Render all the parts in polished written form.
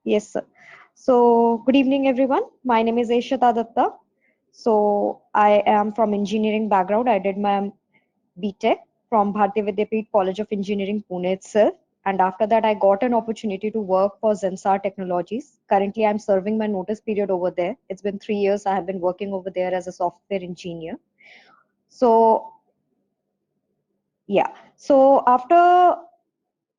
Yes, sir. So, good evening, everyone. My name is Eshita Datta. So, I am from engineering background. I did my BTech from Bharati Vidyapeeth College of Engineering, Pune itself. And after that, I got an opportunity to work for Zensar Technologies. Currently, I'm serving my notice period over there. It's been 3 years I have been working over there as a software engineer. So, yeah. So, after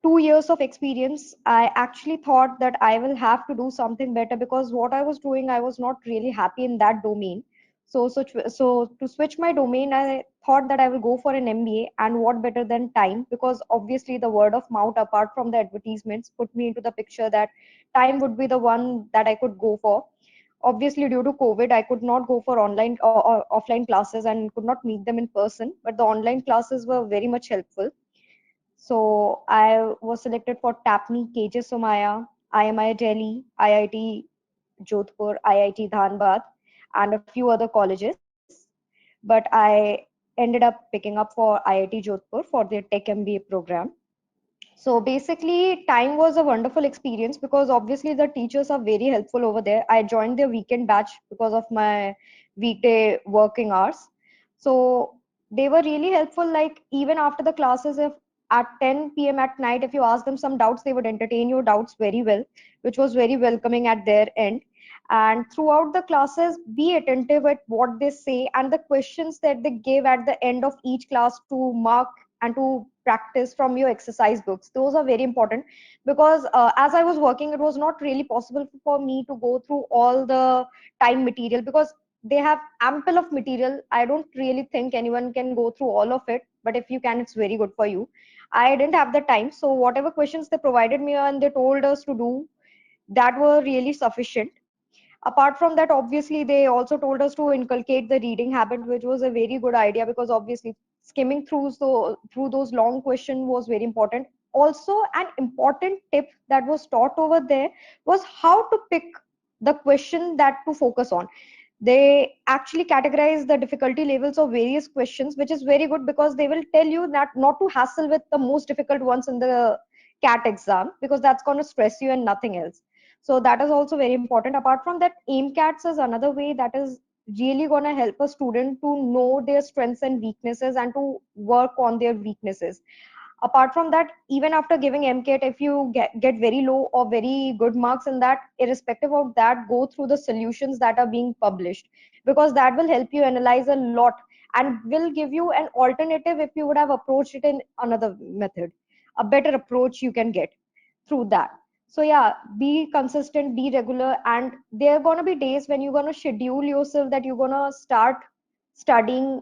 2 years of experience, I actually thought that I will have to do something better because what I was doing, I was not really happy in that domain. So to switch my domain, I thought that I will go for an MBA, and what better than time? Because obviously the word of mouth, apart from the advertisements, put me into the picture that time would be the one that I could go for. Obviously, due to COVID, I could not go for online or offline classes and could not meet them in person, but the online classes were very much helpful. So I was selected for T.I.M.E, KJ Somaya, IMI Delhi, IIT Jodhpur, IIT Dhanbad, and a few other colleges. But I ended up picking up for IIT Jodhpur for their Tech MBA program. So basically, time was a wonderful experience because obviously the teachers are very helpful over there. I joined their weekend batch because of my weekday working hours. So they were really helpful. Like even after the classes, if at 10 p.m. at night, if you ask them some doubts, they would entertain your doubts very well, which was very welcoming at their end. And throughout the classes, be attentive at what they say and the questions that they give at the end of each class to mark and to practice from your exercise books. Those are very important because as I was working, it was not really possible for me to go through all the time material because they have ample of material. I don't really think anyone can go through all of it, but if you can, it's very good for you. I didn't have the time, so whatever questions they provided me and they told us to do, that were really sufficient. Apart from that, obviously they also told us to inculcate the reading habit, which was a very good idea because obviously skimming through those long questions was very important. Also, an important tip that was taught over there was how to pick the question that to focus on. They actually categorize the difficulty levels of various questions, which is very good because they will tell you that not to hassle with the most difficult ones in the cat exam because that's going to stress you and nothing else. So that is also very important. Apart from that, AIMCATs is another way that is really going to help a student to know their strengths and weaknesses and to work on their weaknesses. Apart from that, even after giving MCAT, if you get very low or very good marks in that, irrespective of that, go through the solutions that are being published because that will help you analyze a lot and will give you an alternative if you would have approached it in another method. A better approach you can get through that. So yeah, be consistent, be regular, and there are gonna be days when you're gonna schedule yourself that you're gonna start studying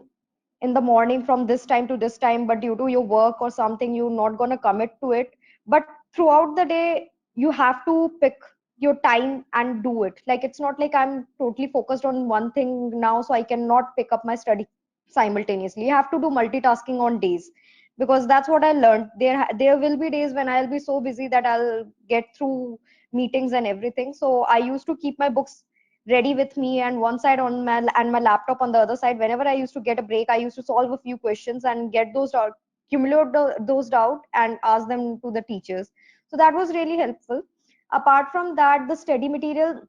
in the morning from this time to this time, but due to your work or something, you're not gonna commit to it. But throughout the day, you have to pick your time and do it. Like it's not like I'm totally focused on one thing now, so I cannot pick up my study simultaneously. You have to do multitasking on days because that's what I learned. There will be days when I'll be so busy that I'll get through meetings and everything. So I used to keep my books ready with me and one side on my and my laptop on the other side. Whenever I used to get a break, I used to solve a few questions and get those out, accumulate those out and ask them to the teachers. So that was really helpful. Apart from that, the study material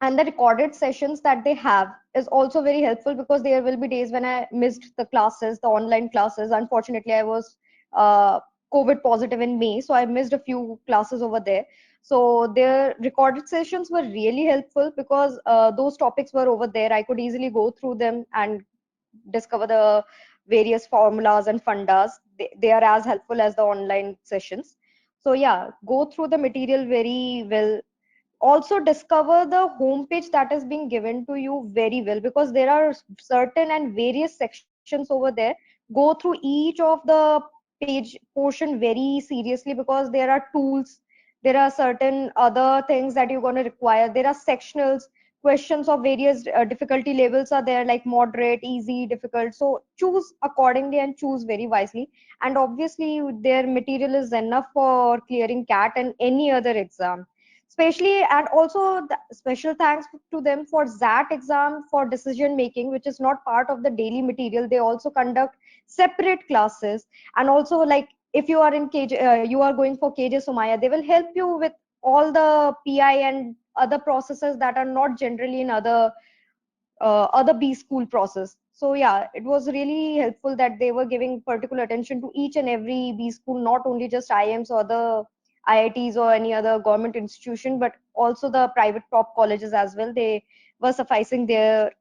and the recorded sessions that they have is also very helpful because there will be days when I missed the classes, the online classes. Unfortunately, I was uh, COVID positive in May, so I missed a few classes over there. So their recorded sessions were really helpful because those topics were over there. I could easily go through them and discover the various formulas and fundas. They are as helpful as the online sessions. So yeah, go through the material very well. Also discover the homepage that is being given to you very well because there are certain and various sections over there. Go through each of the page portion very seriously because there are tools, there are certain other things that you're going to require. There are sectionals, questions of various difficulty levels are there, like moderate, easy, difficult. So choose accordingly and choose very wisely. And obviously their material is enough for clearing cat and any other exam especially. And also the special thanks to them for that exam for decision making, which is not part of the daily material. They also conduct separate classes. And also, like if you are in KJ, you are going for KJ Somaya, they will help you with all the PI and other processes that are not generally in other B school process. So yeah, it was really helpful that they were giving particular attention to each and every B school, not only just IIMs or the IITs or any other government institution, but also the private top colleges as well. They were sufficing their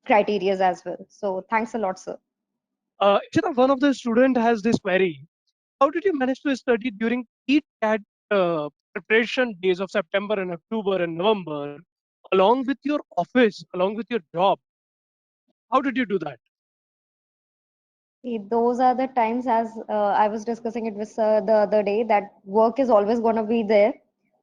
criterias as well. So thanks a lot, sir. Ishita, one of the student has this query. How did you manage to study during ECAT preparation days of September and October and November, along with your office, along with your job? How did you do that? See, those are the times, as I was discussing it with the other day, that work is always going to be there.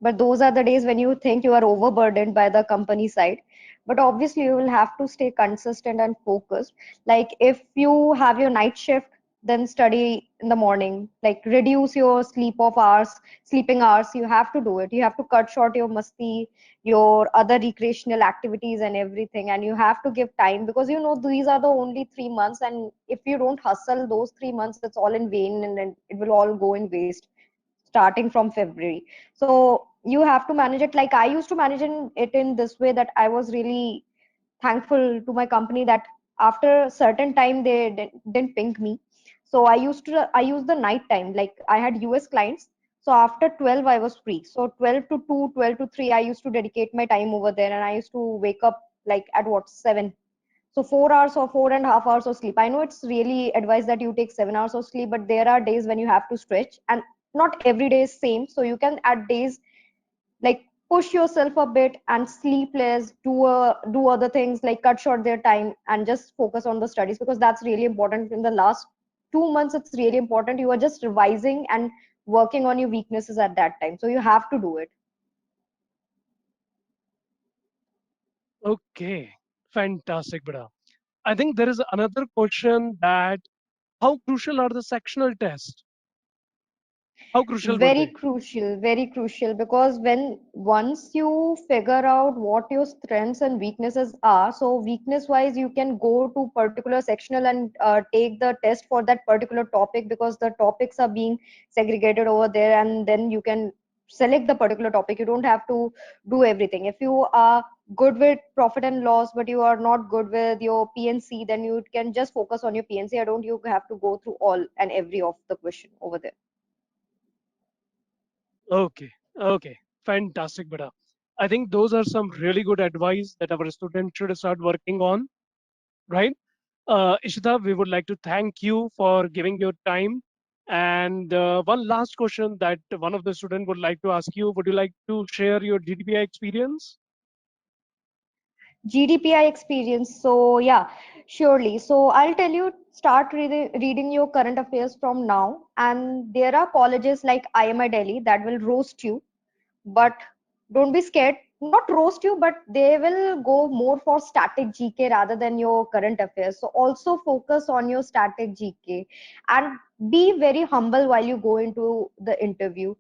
But those are the days when you think you are overburdened by the company side. But obviously, you will have to stay consistent and focused. Like if you have your night shift, then study in the morning. Like reduce your sleeping hours. You have to do it. You have to cut short your masti, your other recreational activities and everything, and you have to give time, because you know these are the only 3 months, and if you don't hustle those 3 months, it's all in vain, and then it will all go in waste starting from February. So you have to manage it. Like I used to manage it in this way, that I was really thankful to my company that after a certain time they didn't ping me. So I used the night time. Like I had US clients, so after 12 I was free. So 12 to 2, 12 to 3, I used to dedicate my time over there, and I used to wake up like at what, 7. So 4 hours or 4.5 hours of sleep. I know it's really advised that you take 7 hours of sleep, but there are days when you have to stretch, and not every day is same. So you can at days like push yourself a bit and sleep less, do other things like cut short their time and just focus on the studies, because that's really important. In the last 2 months, it's really important. You are just revising and working on your weaknesses at that time, so you have to do it. Okay, fantastic, Bida. I think there is another question that how crucial are the sectional tests? How crucial were Very they? crucial, very crucial, because when once you figure out what your strengths and weaknesses are, so weakness wise, you can go to particular sectional and take the test for that particular topic, because the topics are being segregated over there, and then you can select the particular topic. You don't have to do everything. If you are good with profit and loss, but you are not good with your PNC, then you can just focus on your PNC. I don't you have to go through all and every of the question over there. Okay, okay, fantastic, Bida. I think those are some really good advice that our students should start working on, right? Ishita, we would like to thank you for giving your time. And one last question that one of the students would like to ask you. Would you like to share your GDPI experience? GDPI experience. So yeah, surely. So I'll tell you, start reading your current affairs from now. And there are colleges like IMI Delhi that will roast you, but don't be scared. Not roast you, but they will go more for static GK rather than your current affairs. So also focus on your static GK and be very humble while you go into the interview.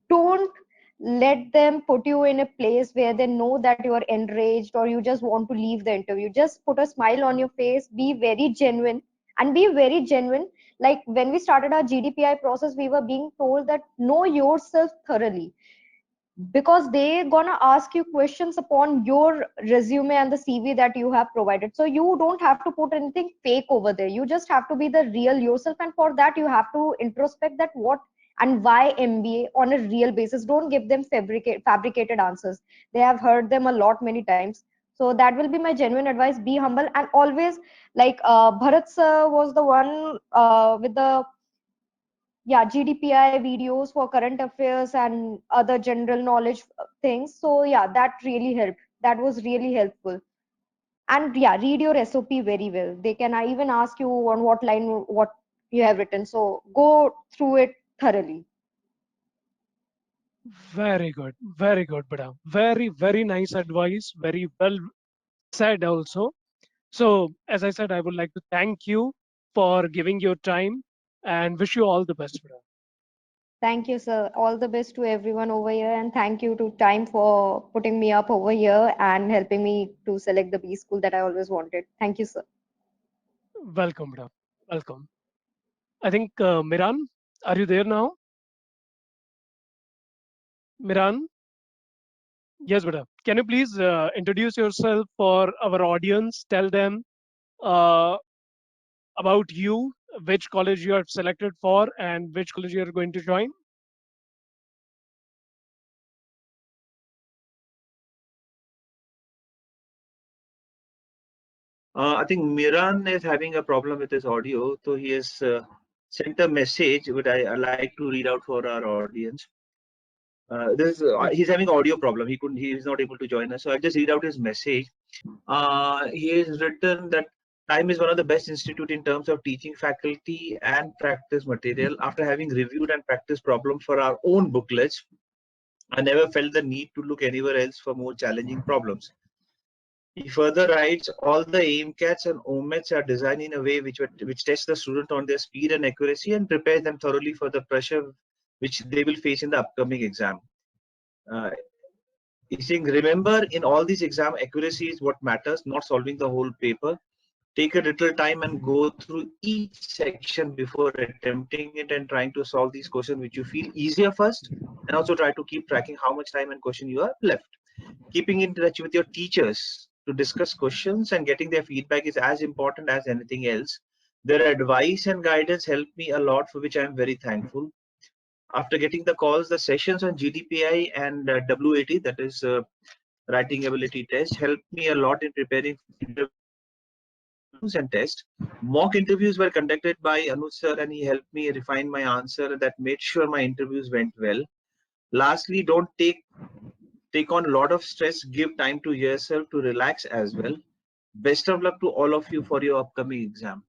Don't let them put you in a place where they know that you are enraged or you just want to leave the interview. Just put a smile on your face, be very genuine, and be very genuine. Like when we started our GDPI process, we were being told that know yourself thoroughly, because they gonna ask you questions upon your resume and the CV that you have provided. So you don't have to put anything fake over there. You just have to be the real yourself, and for that you have to introspect that what and why MBA on a real basis. Don't give them fabricated answers. They have heard them a lot many times. So that will be my genuine advice. Be humble and always, like Bharat sir was the one with the, yeah, GDPI videos for current affairs and other general knowledge things. So yeah, that really helped. That was really helpful. And yeah, read your SOP very well. They can even ask you on what line what you have written. So go through it thoroughly. Very good, Bida. Very, very nice advice. Very well said also. So, as I said, I would like to thank you for giving your time and wish you all the best, Bida. Thank you, sir. All the best to everyone over here, and thank you to Time for putting me up over here and helping me to select the B school that I always wanted. Thank you, sir. Welcome, Bida. Welcome. I think Miran, are you there now? Miran? Yes, Bada. Can you please introduce yourself for our audience? Tell them uh, about you, which college you are selected for, and which college you are going to join. I think Miran is having a problem with his audio, so he has sent a message, which I like to read out for our audience. Yes. He's having audio problem. He is not able to join us. So I'll just read out his message. He has written that time is one of the best institute in terms of teaching faculty and practice material. After having reviewed and practiced problems for our own booklets, I never felt the need to look anywhere else for more challenging problems. He further writes, all the AIMCATs and OMETs are designed in a way which tests the student on their speed and accuracy and prepares them thoroughly for the pressure which they will face in the upcoming exam. Uh, he's saying, remember, in all these exam, accuracy is what matters, not solving the whole paper. Take a little time and go through each section before attempting it and trying to solve these questions which you feel easier first, and also try to keep tracking how much time and question you have left. Keeping in touch with your teachers to discuss questions and getting their feedback is as important as anything else. Their advice and guidance helped me a lot, for which I am very thankful. After getting the calls, the sessions on GDPI and WAT, that is writing ability test, helped me a lot in preparing for interviews and tests. Mock interviews were conducted by Anuj sir, and he helped me refine my answer that made sure my interviews went well. Lastly, don't take on a lot of stress. Give time to yourself to relax as well. Best of luck to all of you for your upcoming exam.